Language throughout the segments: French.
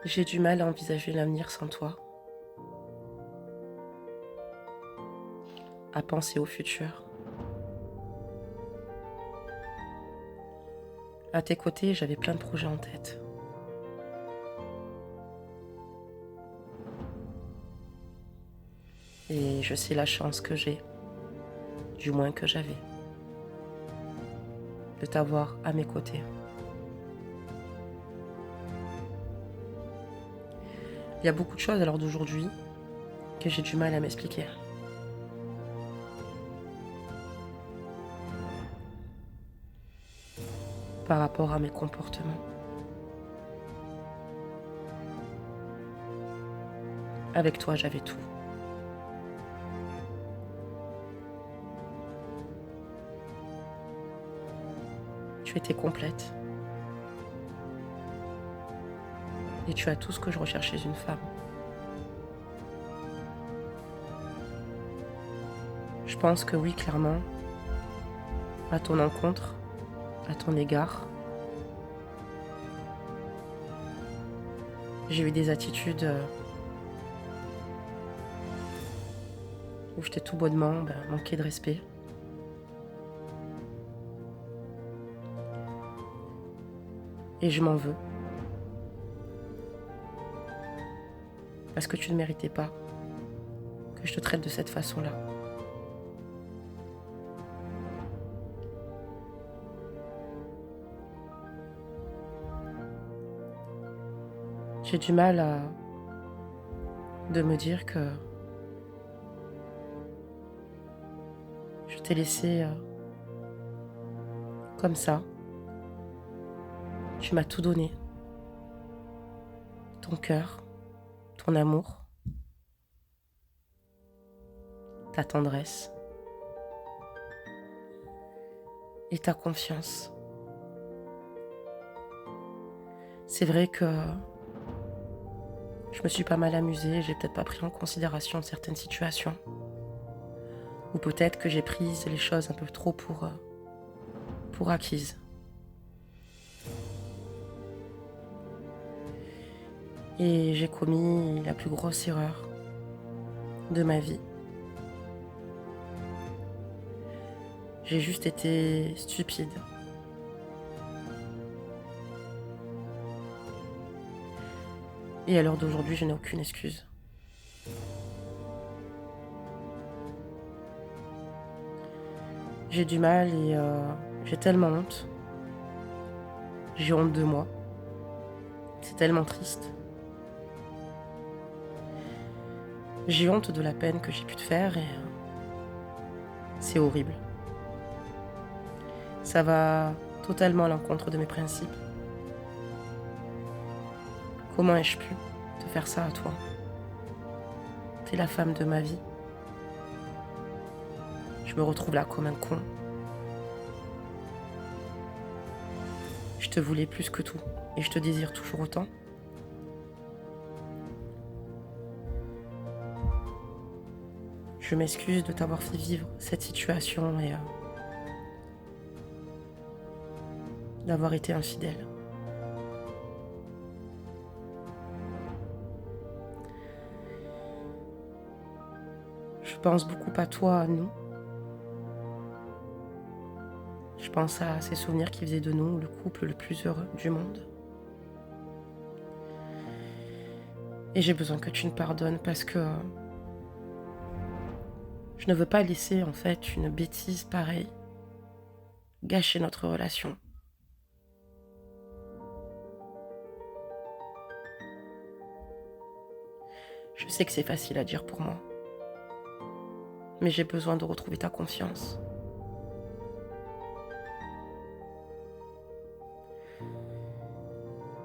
J'ai du mal à envisager l'avenir sans toi, à penser au futur. À tes côtés, j'avais plein de projets en tête. Et je sais la chance que j'ai, du moins que j'avais, de t'avoir à mes côtés. Il y a beaucoup de choses à l'heure d'aujourd'hui que j'ai du mal à m'expliquer. Par rapport à mes comportements. Avec toi, j'avais tout. Tu étais complète. Et tu as tout ce que je recherche chez une femme. Je pense que oui, clairement, à ton encontre, à ton égard, j'ai eu des attitudes où je t'ai tout bonnement manqué de respect. Et je m'en veux. Parce que tu ne méritais pas que je te traite de cette façon-là. J'ai du mal de me dire que je t'ai laissé comme ça. Tu m'as tout donné. Ton cœur, ton amour, ta tendresse et ta confiance. C'est vrai que je me suis pas mal amusée, j'ai peut-être pas pris en considération certaines situations. Ou peut-être que j'ai pris les choses un peu trop pour acquises. Et j'ai commis la plus grosse erreur de ma vie. J'ai juste été stupide. Et à l'heure d'aujourd'hui, je n'ai aucune excuse. J'ai du mal et j'ai tellement honte. J'ai honte de moi. C'est tellement triste. J'ai honte de la peine que j'ai pu te faire et c'est horrible. Ça va totalement à l'encontre de mes principes. Comment ai-je pu te faire ça à toi? T'es la femme de ma vie. Je me retrouve là comme un con. Je te voulais plus que tout et je te désire toujours autant. Je m'excuse de t'avoir fait vivre cette situation et d'avoir été infidèle. Je pense beaucoup à toi, à nous. Je pense à ces souvenirs qui faisaient de nous le couple le plus heureux du monde. Et j'ai besoin que tu me pardonnes parce que je ne veux pas laisser en fait une bêtise pareille gâcher notre relation. Je sais que c'est facile à dire pour moi, mais j'ai besoin de retrouver ta confiance.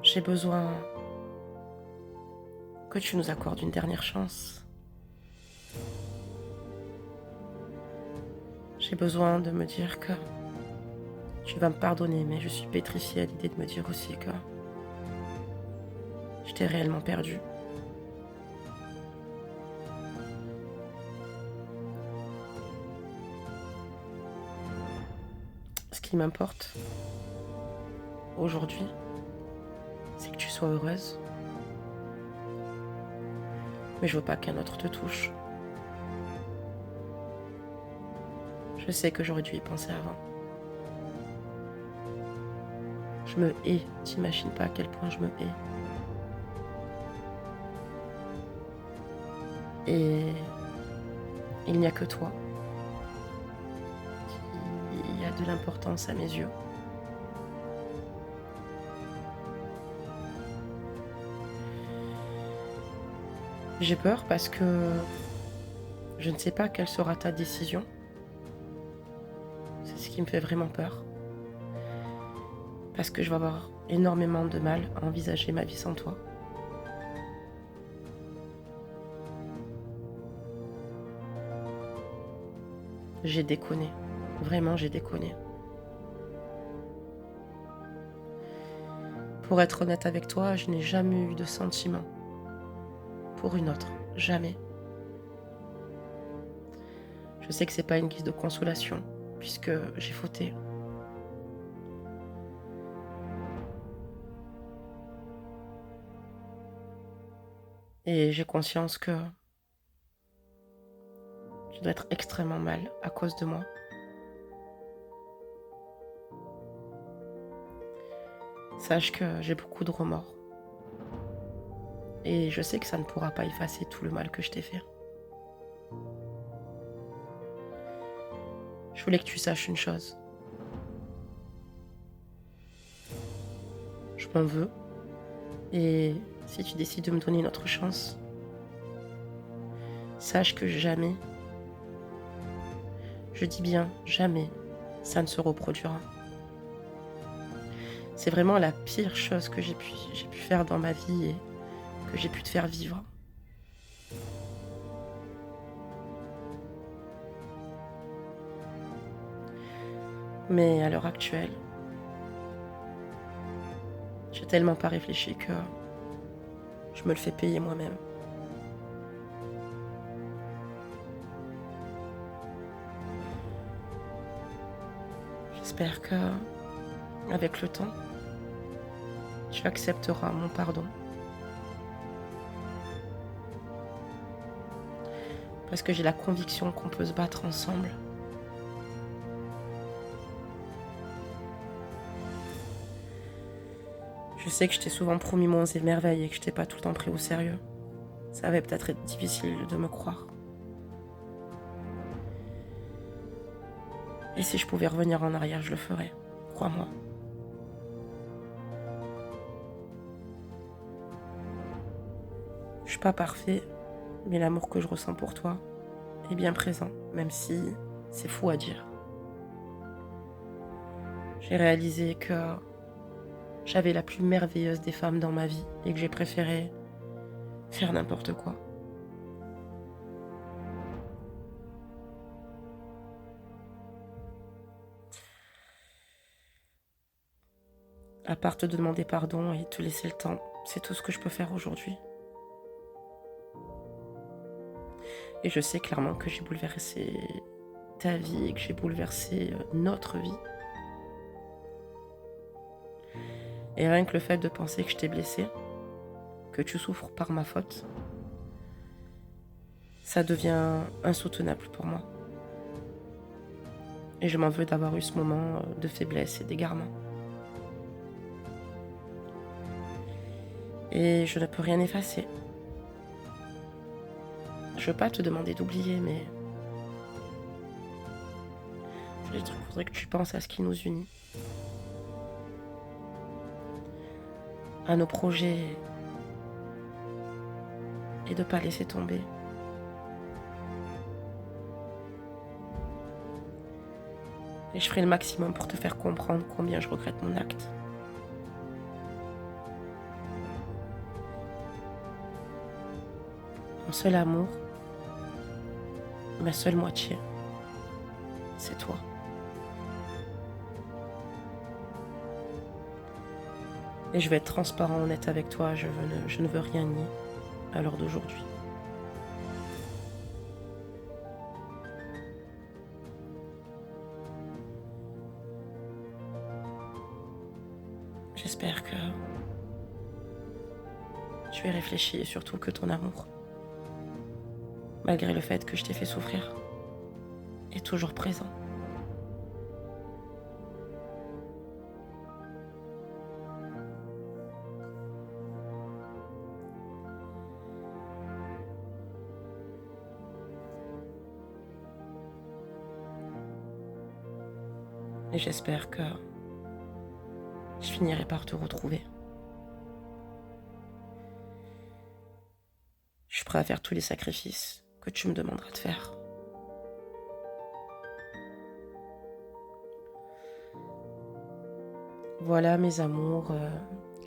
J'ai besoin que tu nous accordes une dernière chance. J'ai besoin de me dire que tu vas me pardonner, mais je suis pétrifiée à l'idée de me dire aussi que je t'ai réellement perdue. Ce qui m'importe aujourd'hui, c'est que tu sois heureuse Mais je veux pas qu'un autre te touche. Je sais que j'aurais dû y penser avant. Je me hais, t'imagines pas à quel point je me hais. Et il n'y a que toi qui a de l'importance à mes yeux. J'ai peur parce que je ne sais pas quelle sera ta décision. C'est ce qui me fait vraiment peur. Parce que je vais avoir énormément de mal à envisager ma vie sans toi. J'ai déconné. Vraiment, j'ai déconné. Pour être honnête avec toi, je n'ai jamais eu de sentiment pour une autre. Jamais. Je sais que c'est pas une guise de consolation, puisque j'ai fauté. Et j'ai conscience que je dois être extrêmement mal à cause de moi. Sache que j'ai beaucoup de remords. Et je sais que ça ne pourra pas effacer tout le mal que je t'ai fait. Je voulais que tu saches une chose. Je m'en veux. Et si tu décides de me donner une autre chance, sache que jamais, je dis bien jamais, ça ne se reproduira. C'est vraiment la pire chose que j'ai pu faire dans ma vie et que j'ai pu te faire vivre. Mais à l'heure actuelle, j'ai tellement pas réfléchi que je me le fais payer moi-même. J'espère que, avec le temps, tu accepteras mon pardon. Parce que j'ai la conviction qu'on peut se battre ensemble. Je sais que je t'ai souvent promis monts et merveilles et que je t'ai pas tout le temps pris au sérieux. Ça va peut-être être difficile de me croire. Et si je pouvais revenir en arrière, je le ferais. Crois-moi. Je suis pas parfait, mais l'amour que je ressens pour toi est bien présent, même si c'est fou à dire. J'ai réalisé que j'avais la plus merveilleuse des femmes dans ma vie et que j'ai préféré faire n'importe quoi. À part te demander pardon et te laisser le temps, c'est tout ce que je peux faire aujourd'hui. Et je sais clairement que j'ai bouleversé ta vie et que j'ai bouleversé notre vie. Et rien que le fait de penser que je t'ai blessé, que tu souffres par ma faute, ça devient insoutenable pour moi. Et je m'en veux d'avoir eu ce moment de faiblesse et d'égarement. Et je ne peux rien effacer. Je veux pas te demander d'oublier, mais il faudrait que tu penses à ce qui nous unit, à nos projets, et de pas laisser tomber. Et je ferai le maximum pour te faire comprendre combien je regrette mon acte. Mon seul amour, ma seule moitié, c'est toi. Et je vais être transparent, honnête avec toi, je ne veux rien nier à l'heure d'aujourd'hui. J'espère que tu y réfléchis et surtout que ton amour malgré le fait que je t'ai fait souffrir, est toujours présent. Et j'espère que je finirai par te retrouver. Je suis prêt à faire tous les sacrifices que tu me demanderas de faire. Voilà mes amours,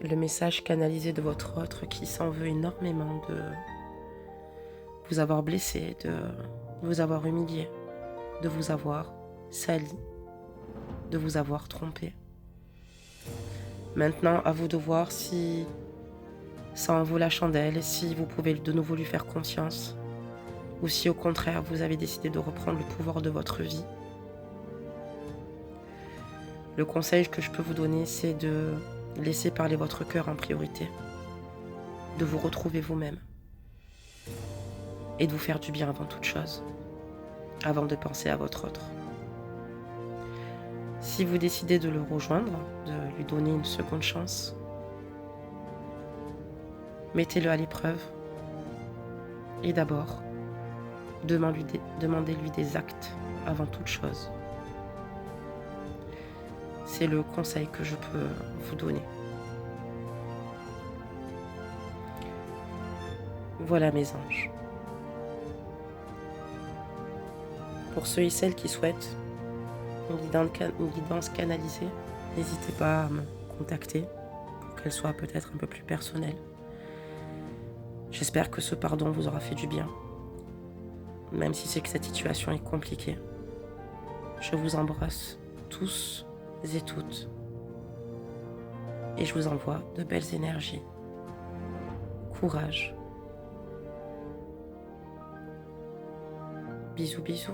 le message canalisé de votre autre qui s'en veut énormément de vous avoir blessé, de vous avoir humilié, de vous avoir sali, de vous avoir trompé. Maintenant, à vous de voir si ça en vaut la chandelle et si vous pouvez de nouveau lui faire confiance ou si au contraire vous avez décidé de reprendre le pouvoir de votre vie. Le conseil que je peux vous donner, c'est de laisser parler votre cœur en priorité, de vous retrouver vous-même et de vous faire du bien avant toute chose, avant de penser à votre autre. Si vous décidez de le rejoindre, de lui donner une seconde chance, mettez-le à l'épreuve et d'abord, demandez-lui des actes avant toute chose. C'est le conseil que je peux vous donner. Voilà mes anges. Pour ceux et celles qui souhaitent une guidance canalisée, n'hésitez pas à me contacter pour qu'elle soit peut-être un peu plus personnelle. J'espère que ce pardon vous aura fait du bien, même si c'est que cette situation est compliquée. Je vous embrasse tous et toutes et je vous envoie de belles énergies. Courage. Bisous bisous.